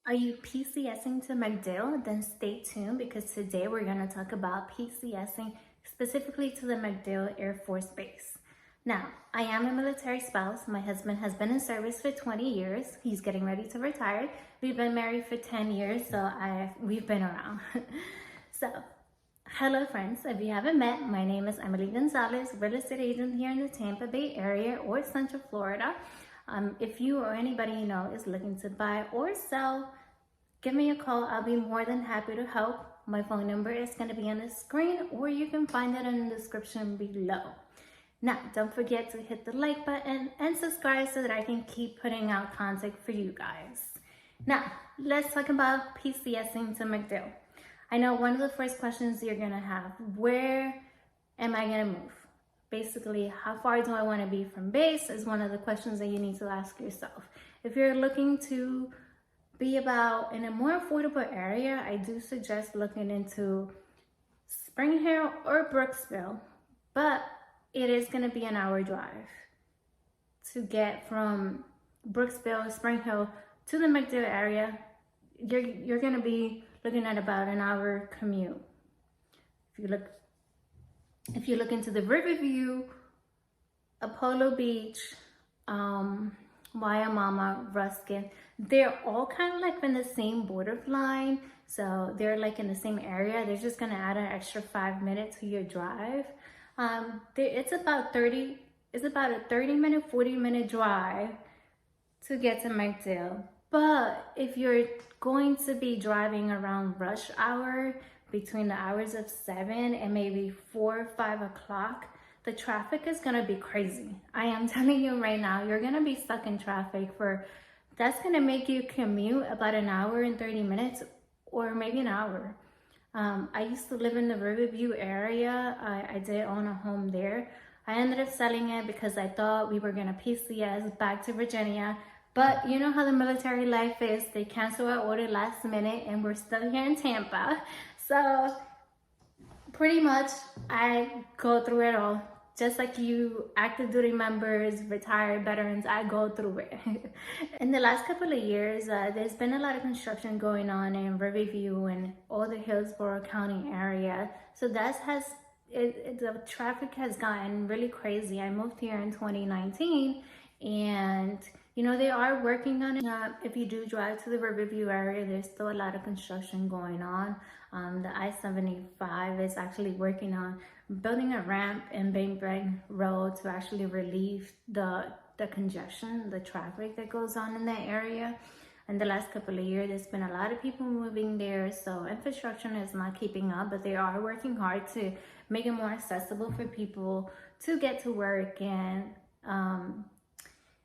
Are you PCSing to MacDill? Then stay tuned because today we're going to talk about PCSing specifically to the MacDill Air Force Base. Now, I am a military spouse. My husband has been in service for 20 years. He's getting ready to retire. We've been married for 10 years, so we've been around. So, hello friends. If you haven't met, my name is Emily Gonzalez, real estate agent here in the Tampa Bay area or Central Florida. If you or anybody you know is looking to buy or sell, give me a call. I'll be more than happy to help. My phone number is going to be on the screen, or you can find it in the description below. Now, don't forget to hit the like button and subscribe so that I can keep putting out content for you guys. Now, let's talk about PCSing to MacDill. I know one of the first questions you're going to have, where am I going to move? Basically, how far do I want to be from base is one of the questions that you need to ask yourself. If you're looking to be about in a more affordable area, I do suggest looking into Spring Hill or Brooksville, but it is going to be an hour drive to get from Brooksville, Spring Hill to the MacDill area. You're going to be looking at about an hour commute. If you look into the Riverview, Apollo Beach, Waiamama, Ruskin, they're all kind of like in the same borderline. So they're like in the same area. They're just gonna add an extra 5 minutes to your drive. It's about a 30-minute, 40-minute drive to get to MacDill. But if you're going to be driving around rush hour, between the hours of 7 and maybe 4 or 5 o'clock, the traffic is gonna be crazy. I am telling you right now, you're gonna be stuck in traffic that's gonna make you commute about an hour and 30 minutes or maybe an hour. I used to live in the Riverview area. I did own a home there. I ended up selling it because I thought we were gonna PCS back to Virginia. But you know how the military life is. They cancel our order last minute and we're still here in Tampa. So pretty much I go through it all. Just like you active duty members, retired veterans, I go through it. In the last couple of years, there's been a lot of construction going on in Riverview and all the Hillsborough County area. So the traffic has gotten really crazy. I moved here in 2019 and you know, they are working on it. If you do drive to the Riverview area, there's still a lot of construction going on. The I-75 is actually working on building a ramp in Bankbread Road to actually relieve the congestion, the traffic that goes on in that area. In the last couple of years, there's been a lot of people moving there, so infrastructure is not keeping up, but they are working hard to make it more accessible for people to get to work and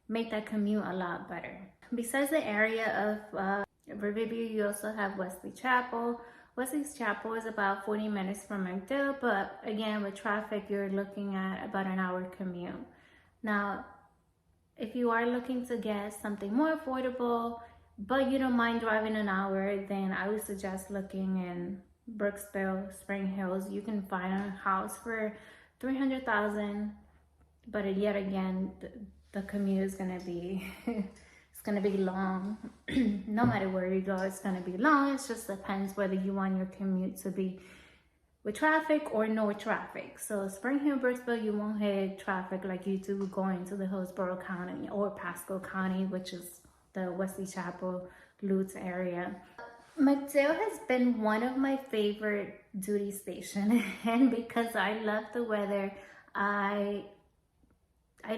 make that commute a lot better. Besides the area of Riverview, you also have Wesley Chapel. Wesley Chapel is about 40 minutes from MacDill, but again, with traffic, you're looking at about an hour commute. Now, if you are looking to get something more affordable, but you don't mind driving an hour, then I would suggest looking in Brooksville, Spring Hills. You can find a house for $300,000, but yet again, the commute is gonna be it's gonna be long. No matter where you go, it's gonna be long. It just depends whether you want your commute to be with traffic or no traffic. So Spring Hill, Brooksville, you won't hit traffic like you do going to the Hillsborough County or Pasco County, which is the Wesley Chapel, Lutz area. MacDill has been one of my favorite duty stations, and because I love the weather, I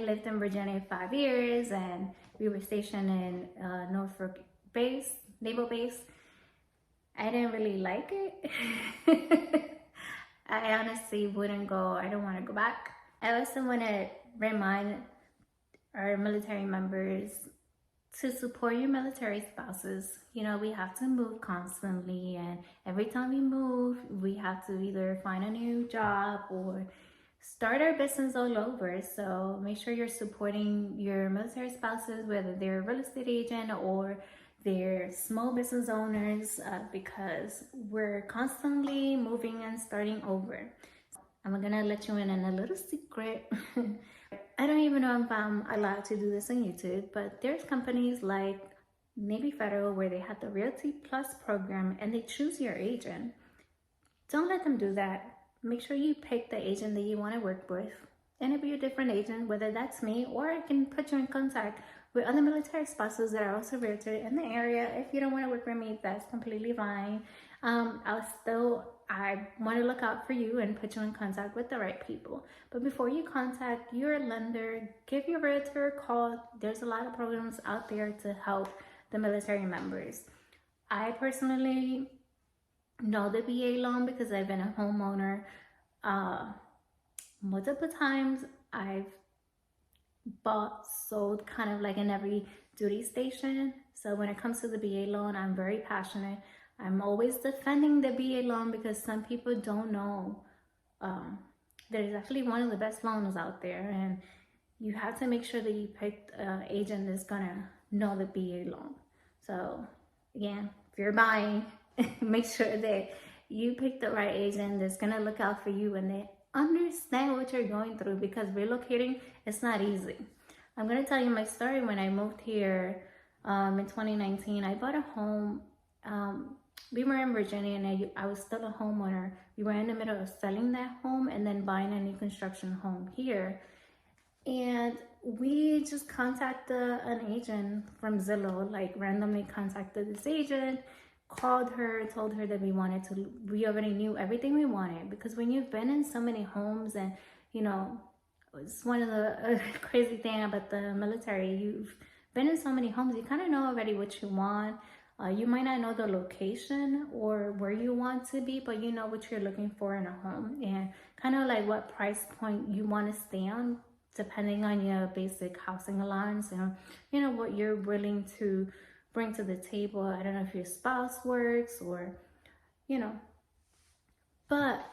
lived in Virginia 5 years and we were stationed in Norfolk Base, Naval Base. I didn't really like it. I honestly wouldn't go, I don't want to go back. I also want to remind our military members to support your military spouses. You know, we have to move constantly, and every time we move, we have to either find a new job or start our business all over. So make sure you're supporting your military spouses, whether they're a real estate agent or they're small business owners, because we're constantly moving and starting over. I'm gonna let you in on a little secret. I don't even know if I'm allowed to do this on YouTube, but there's companies like Navy Federal, where they had the Realty Plus program and they choose your agent. Don't let them do that. Make sure you pick the agent that you want to work with. Interview a different agent, whether that's me, or I can put you in contact with other military spouses that are also realtor in the area. If you don't want to work with me, that's completely fine. I want to look out for you and put you in contact with the right people. But before you contact your lender, give your realtor a call. There's a lot of programs out there to help the military members. I personally know the VA loan because I've been a homeowner multiple times. I've bought, sold kind of like in every duty station. So when it comes to the VA loan, I'm very passionate. I'm always defending the VA loan because some people don't know that it's actually one of the best loans out there, and you have to make sure that you pick an agent that's gonna know the VA loan. So again, if you're buying, make sure that you pick the right agent that's gonna look out for you and they understand what you're going through, because relocating is not easy. I'm gonna tell you my story. When I moved here in 2019, I bought a home. We were in Virginia and I was still a homeowner. We were in the middle of selling that home and then buying a new construction home here. And we just contacted an agent from Zillow, like randomly contacted this agent, called her, told her that we already knew everything we wanted. Because when you've been in so many homes, and you know, it's one of the crazy thing about the military, you've been in so many homes, you kind of know already what you want. You might not know the location or where you want to be, but you know what you're looking for in a home and kind of like what price point you want to stay on, depending on your basic housing allowance and you know what you're willing to bring to the table. I don't know if your spouse works or, you know, but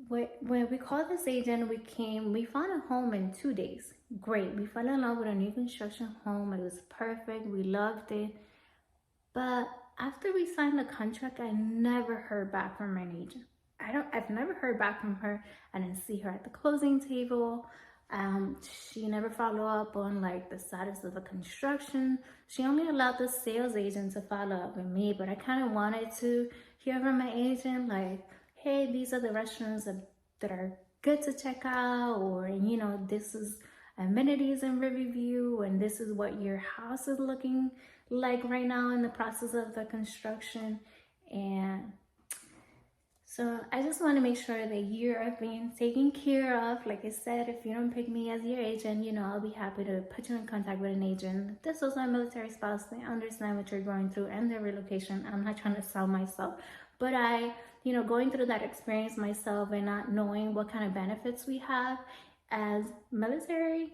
when we called this agent, we found a home in 2 days. Great. We fell in love with a new construction home. It was perfect. We loved it. But after we signed the contract, I never heard back from an agent. I've never heard back from her. I didn't see her at the closing table. She never followed up on like the status of the construction. She only allowed the sales agent to follow up with me, but I kind of wanted to hear from my agent, like, hey, these are the restaurants that are good to check out, or, you know, this is amenities in Riverview, and this is what your house is looking like right now in the process of the construction. And so I just want to make sure that you're being taken care of. Like I said, if you don't pick me as your agent, you know, I'll be happy to put you in contact with an agent. This was my military spouse. They understand what you're going through and their relocation. I'm not trying to sell myself, but you know, going through that experience myself and not knowing what kind of benefits we have as military,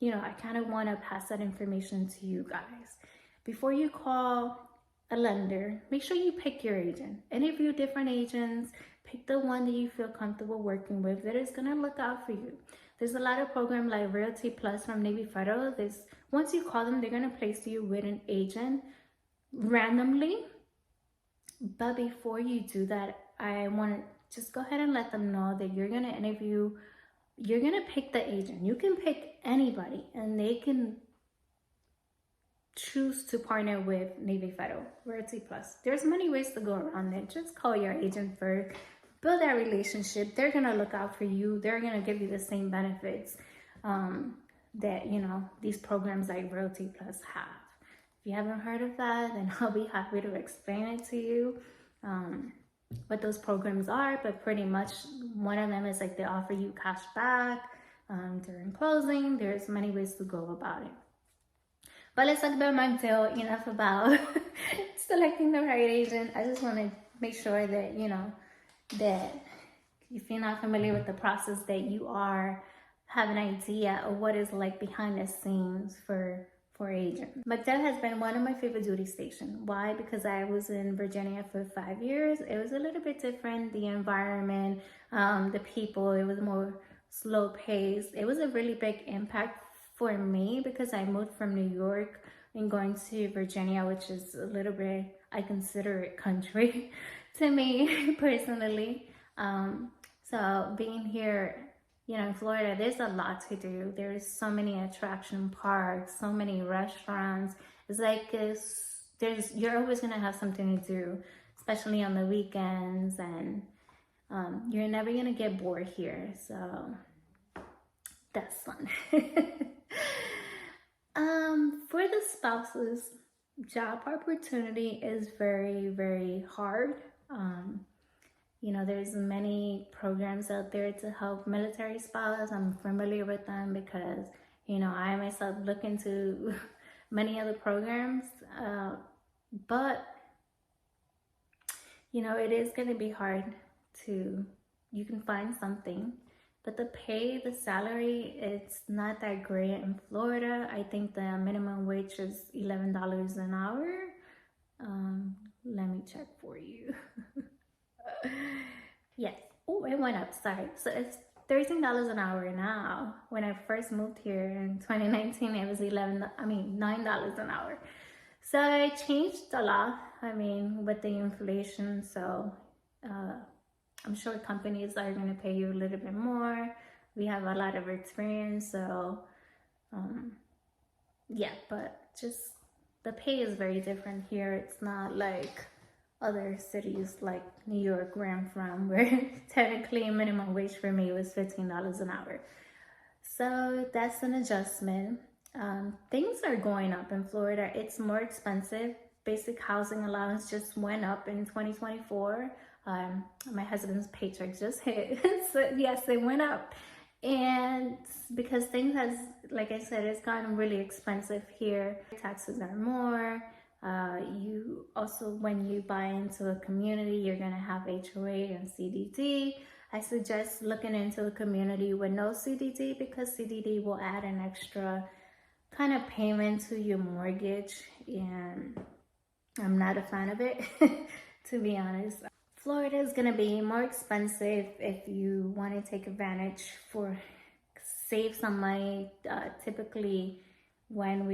you know, I kind of want to pass that information to you guys. Before you call a lender, make sure you pick your agent. Interview different agents. Pick the one that you feel comfortable working with that is going to look out for you. There's a lot of programs like Realty Plus from Navy Federal. Once you call them, they're going to place you with an agent randomly. But before you do that, I want to just go ahead and let them know that you're going to interview. You're going to pick the agent. You can pick anybody and they can choose to partner with Navy Federal, Realty Plus. There's many ways to go around it. Just call your agent first, build that relationship. They're gonna look out for you. They're gonna give you the same benefits that, you know, these programs like Realty Plus have. If you haven't heard of that, then I'll be happy to explain it to you, what those programs are. But pretty much one of them is like they offer you cash back during closing. There's many ways to go about it. But let's talk about MacDill. Enough about selecting the right agent. I just want to make sure that, you know, that if you're not familiar with the process, that you have an idea of what it's like behind the scenes for agents. MacDill has been one of my favorite duty stations. Why? Because I was in Virginia for 5 years. It was a little bit different. The environment, the people, it was more slow paced. It was a really big impact for me because I moved from New York and going to Virginia, which is a little bit, I consider it country to me personally. So being here, you know, in Florida, there's a lot to do. There's so many attraction parks, so many restaurants, It's like you're always gonna have something to do, especially on the weekends, and you're never gonna get bored here. So that's fun. For the spouses, job opportunity is very, very hard. You know, there's many programs out there to help military spouse. I'm familiar with them because, you know, I myself look into many other programs. But, you know, it is going to be hard you can find something. But the pay, the salary, it's not that great in Florida. I think the minimum wage is $11 an hour. Let me check for you. Yes. Oh, it went up. Sorry. So it's $13 an hour now. When I first moved here in 2019, it was $9 an hour. So it changed a lot. I mean, with the inflation. So I'm sure companies are going to pay you a little bit more. We have a lot of experience. So yeah, but just the pay is very different here. It's not like other cities like New York, where I'm from, where technically minimum wage for me was $15 an hour. So that's an adjustment. Things are going up in Florida. It's more expensive. Basic housing allowance just went up in 2024. My husband's paycheck just hit. So yes, it went up. And because things has, like I said, it's gotten really expensive here. Taxes are more. You also, when you buy into a community, you're gonna have HOA and CDD. I suggest looking into a community with no CDD because CDD will add an extra kind of payment to your mortgage, and I'm not a fan of it, to be honest. Florida is gonna be more expensive if you want to take advantage save some money. Typically, when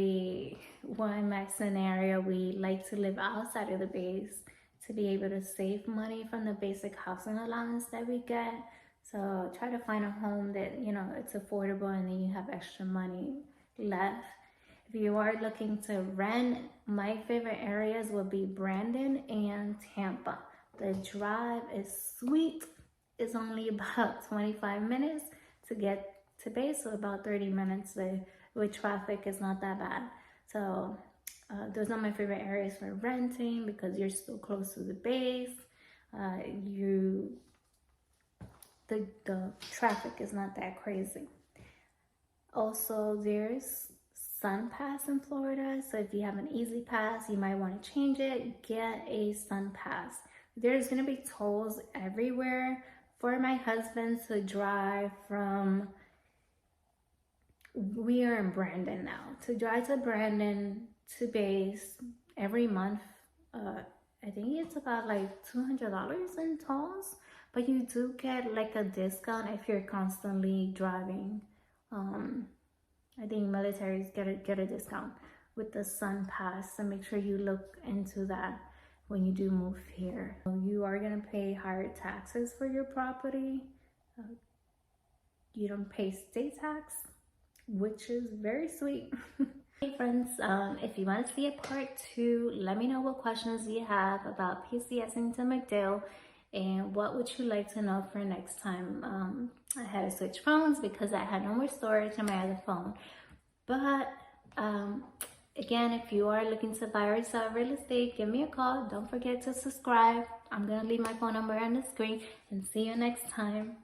my scenario, we like to live outside of the base to be able to save money from the basic housing allowance that we get. So try to find a home that, you know, it's affordable and then you have extra money left. If you are looking to rent, my favorite areas would be Brandon and Tampa. The drive is sweet. It's only about 25 minutes to get to base, so about 30 minutes with traffic is not that bad. So those are my favorite areas for renting because you're still close to the base. The traffic is not that crazy. Also, there's Sun Pass in Florida. So if you have an Easy Pass, you might want to change it. Get a Sun Pass. There's going to be tolls everywhere. For my husband to drive from, we are in Brandon now, to drive to Brandon to base every month, I think it's about like $200 in tolls, but you do get like a discount if you're constantly driving. I think militaries get a discount with the Sun Pass, so make sure you look into that when you do move here. You are gonna pay higher taxes for your property. You don't pay state tax, which is very sweet. Hey friends, if you want to see a part 2, let me know what questions you have about PCSing to MacDill and what would you like to know for next time. I had to switch phones because I had no more storage on my other phone. But again, if you are looking to buy or sell real estate, give me a call. Don't forget to subscribe. I'm going to leave my phone number on the screen, and see you next time.